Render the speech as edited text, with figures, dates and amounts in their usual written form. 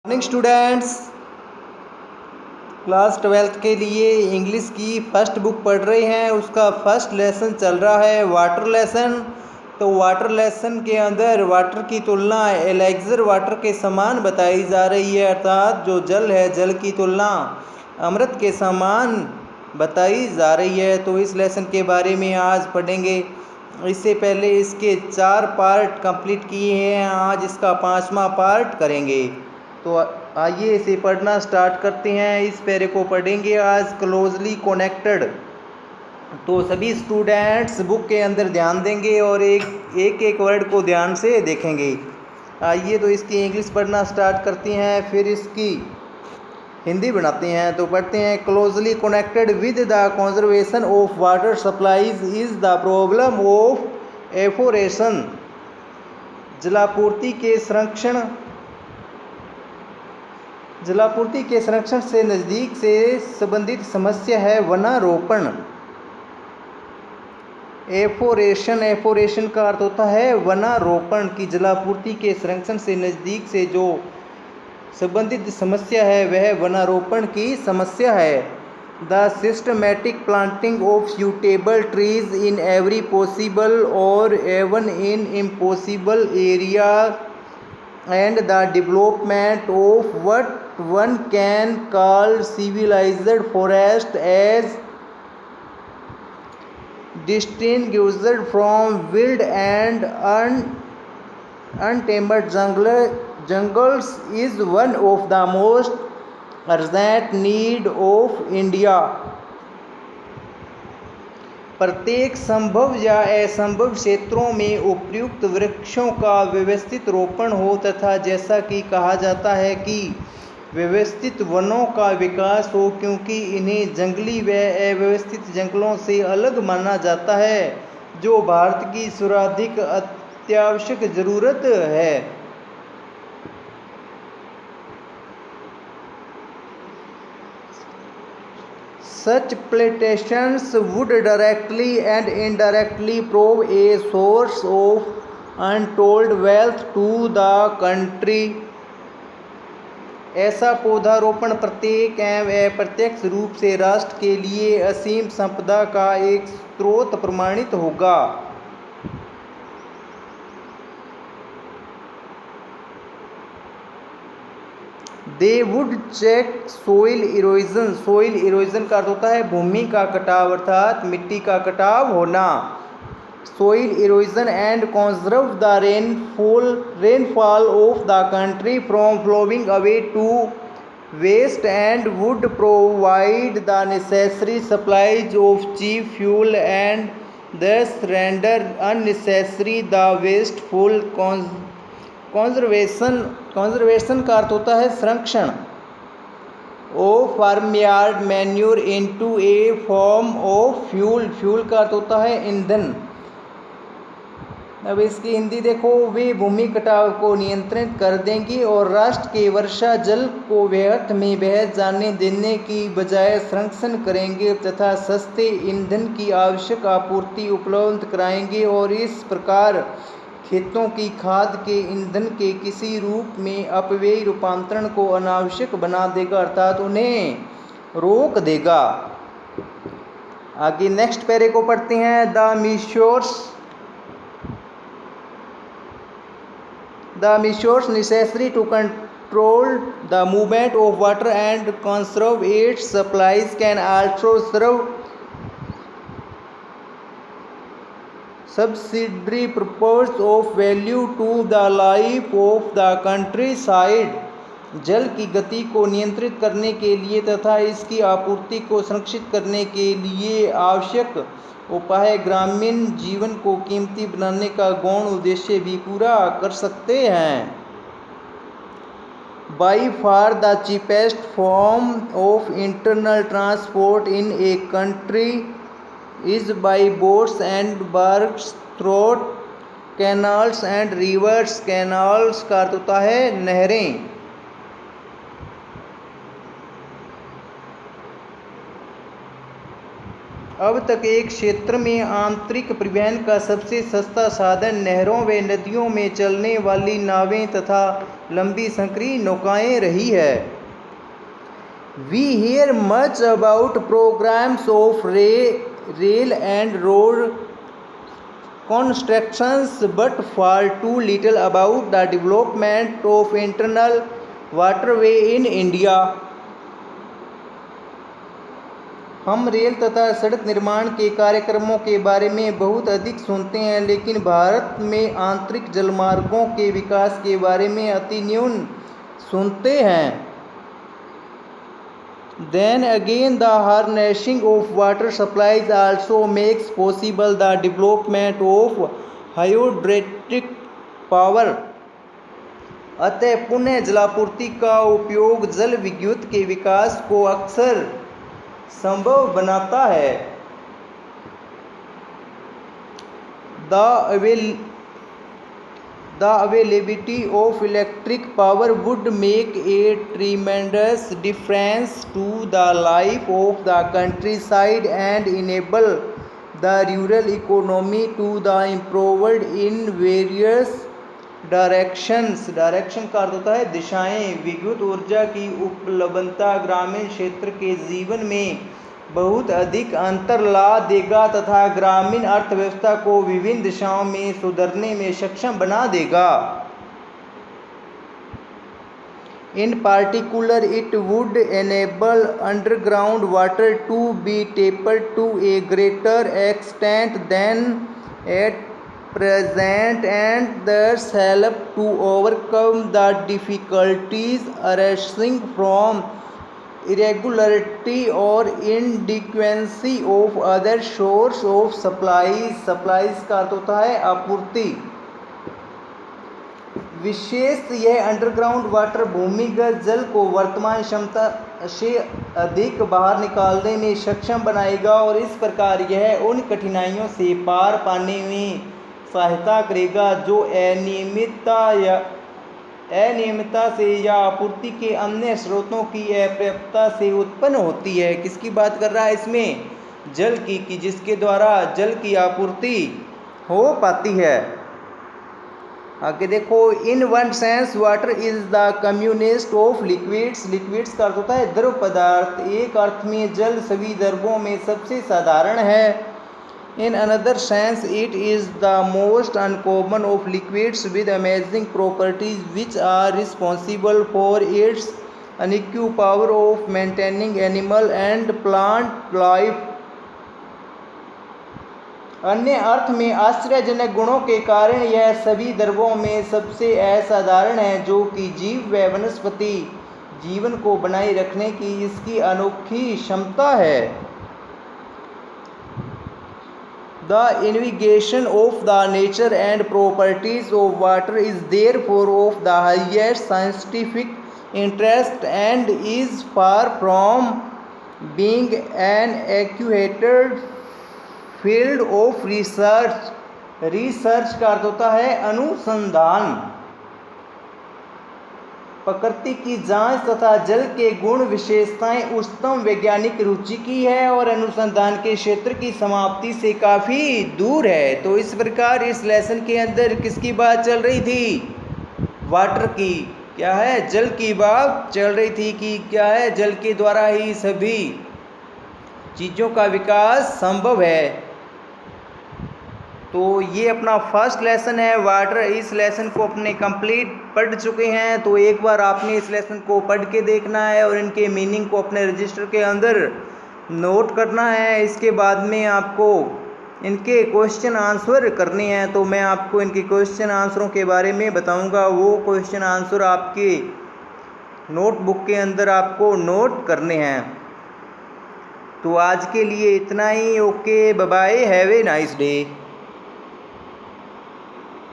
Morning students, class 12th के लिए English की फर्स्ट बुक पढ़ रहे हैं। उसका फर्स्ट लेसन चल रहा है वाटर लेसन। तो वाटर लेसन के अंदर वाटर की तुलना एलेक्जर वाटर के समान बताई जा रही है, अर्थात जो जल है जल की तुलना अमृत के समान बताई जा रही है। तो इस लेसन के बारे में आज पढ़ेंगे। इससे पहले इसके 4 पार्ट कंप्लीट किए हैं, आज इसका 5वां पार्ट करेंगे। तो आइए इसे पढ़ना स्टार्ट करते हैं। इस पैरे को पढ़ेंगे आज, क्लोजली कनेक्टेड। तो सभी स्टूडेंट्स बुक के अंदर ध्यान देंगे और एक वर्ड को ध्यान से देखेंगे। आइए तो इसकी इंग्लिश पढ़ना स्टार्ट करते हैं, फिर इसकी हिंदी बनाते हैं। तो पढ़ते हैं, closely connected with the conservation of water supplies is the problem of afforestation. जलापूर्ति के संरक्षण से नज़दीक से संबंधित समस्या है वनारोपण। एफोरेशन का अर्थ होता है वनारोपण की। जलापूर्ति के संरक्षण से नज़दीक से जो संबंधित समस्या है वह वनारोपण की समस्या है। The systematic planting of suitable trees in every possible और even in impossible area and the development of what one can call civilized forest as distinguished from wild and untamed jungles is one of the most urgent need of India। प्रत्येक संभव या असंभव क्षेत्रों में उपयुक्त वृक्षों का व्यवस्थित रोपण हो तथा जैसा कि कहा जाता है कि व्यवस्थित वनों का विकास हो, क्योंकि इन्हें जंगली व अव्यवस्थित जंगलों से अलग माना जाता है, जो भारत की सर्वाधिक अत्यावश्यक जरूरत है। Such plantations would directly and indirectly prove a source of untold wealth to the country। ऐसा पौधारोपण प्रत्येक एवं अप्रत्यक्ष रूप से राष्ट्र के लिए असीम संपदा का एक स्रोत प्रमाणित होगा। They would check soil erosion. Soil erosion का अर्थ होता है भूमि का कटाव, अर्थात मिट्टी का कटाव होना। Soil erosion and conserve the rainfall of the country from flowing away to waste and would provide the necessary supplies of cheap fuel and thus render unnecessary the wasteful conservation का अर्थ होता है संरक्षण। Of farmyard manure into a form of fuel का अर्थ होता है ईंधन। अब इसकी हिंदी देखो, वे भूमि कटाव को नियंत्रित कर देंगी और राष्ट्र के वर्षा जल को व्यर्थ में बह जाने देने की बजाय संरक्षण करेंगे तथा सस्ते ईंधन की आवश्यक आपूर्ति उपलब्ध कराएंगे और इस प्रकार खेतों की खाद के ईंधन के किसी रूप में अपव्यय रूपांतरण को अनावश्यक बना देगा, अर्थात उन्हें रोक देगा। आगे नेक्स्ट पैरे को पढ़ते हैं। The measures necessary to control the movement of water and conserve its supplies can also serve subsidiary purpose of value to the life of the countryside। जल की गति को नियंत्रित करने के लिए तथा इसकी आपूर्ति को संरक्षित करने के लिए आवश्यक उपाय ग्रामीण जीवन को कीमती बनाने का गौण उद्देश्य भी पूरा कर सकते हैं। By far the cheapest form of internal transport in a country is by boats and barks through canals and rivers। Canals का अर्थ होता है नहरें। अब तक एक क्षेत्र में आंतरिक परिवहन का सबसे सस्ता साधन नहरों व नदियों में चलने वाली नावें तथा लंबी संकरी नौकाएं रही है। We hear much about programs of rail and road constructions, but far too little about the development of internal waterway in India. हम रेल तथा सड़क निर्माण के कार्यक्रमों के बारे में बहुत अधिक सुनते हैं, लेकिन भारत में आंतरिक जलमार्गों के विकास के बारे में अति न्यून सुनते हैं। Then again, the harnessing of water supplies also makes possible the development of hydroelectric power. अतः पुनः जलापूर्ति का उपयोग जल विद्युत के विकास को अक्सर संभव बनाता है। The availability of electric power would make a tremendous difference to the life of the countryside and enable the rural economy to the improved in various directions. Direction का अर्थ होता है दिशाएं। विद्युत ऊर्जा की उपलब्धता ग्रामीण क्षेत्र के जीवन में बहुत अधिक अंतर ला देगा तथा ग्रामीण अर्थव्यवस्था को विभिन्न दिशाओं में सुधरने में सक्षम बना देगा। In particular, it would enable underground water to be tapped to a greater extent than at present and thus help to overcome the difficulties arising from irregularity or inadequacy of other source of supplies. Supplies का अर्थ होता है आपूर्ति। विशेष यह underground water भूमिगत जल को वर्तमान क्षमता से अधिक बाहर निकालने में सक्षम बनाएगा और इस प्रकार यह उन कठिनाइयों से पार पाने में सहायता करेगा जो अनियमितता से या आपूर्ति के अन्य स्रोतों की अपर्याप्तता से उत्पन्न होती है। किसकी बात कर रहा है इसमें? जल की, कि जिसके द्वारा जल की आपूर्ति हो पाती है। आगे देखो, in one sense water is the communist of liquids. Liquids का अर्थ होता है द्रव पदार्थ। एक अर्थ में जल सभी द्रवों में सबसे साधारण है। In another sense, it is the most uncommon of liquids with amazing properties which are responsible for its unequal power of maintaining animal and plant life. अन्य अर्थ में आश्चर्यजनक गुणों के कारण यह सभी द्रवों में सबसे असाधारण है, जो कि जीव व वनस्पति जीवन को बनाए रखने की इसकी अनोखी क्षमता है। The investigation of the nature and properties of water is therefore of the highest scientific interest and is far from being an accurate field of research. Research का अर्थ होता है अनुसंधान। प्रकृति की जांच तथा जल के गुण विशेषताएं उच्चतम वैज्ञानिक रुचि की है और अनुसंधान के क्षेत्र की समाप्ति से काफ़ी दूर है। तो इस प्रकार इस लेसन के अंदर किसकी बात चल रही थी? वाटर की। क्या है? जल की बात चल रही थी कि क्या है, जल के द्वारा ही सभी चीज़ों का विकास संभव है। तो ये अपना फर्स्ट लेसन है वाटर। इस लेसन को अपने कंप्लीट पढ़ चुके हैं, तो एक बार आपने इस लेसन को पढ़ के देखना है और इनके मीनिंग को अपने रजिस्टर के अंदर नोट करना है। इसके बाद में आपको इनके क्वेश्चन आंसर करने हैं। तो मैं आपको इनके क्वेश्चन आंसरों के बारे में बताऊंगा। वो क्वेश्चन आंसर आपके नोटबुक के अंदर आपको नोट करने हैं। तो आज के लिए इतना ही। Okay, bye bye, have a nice day.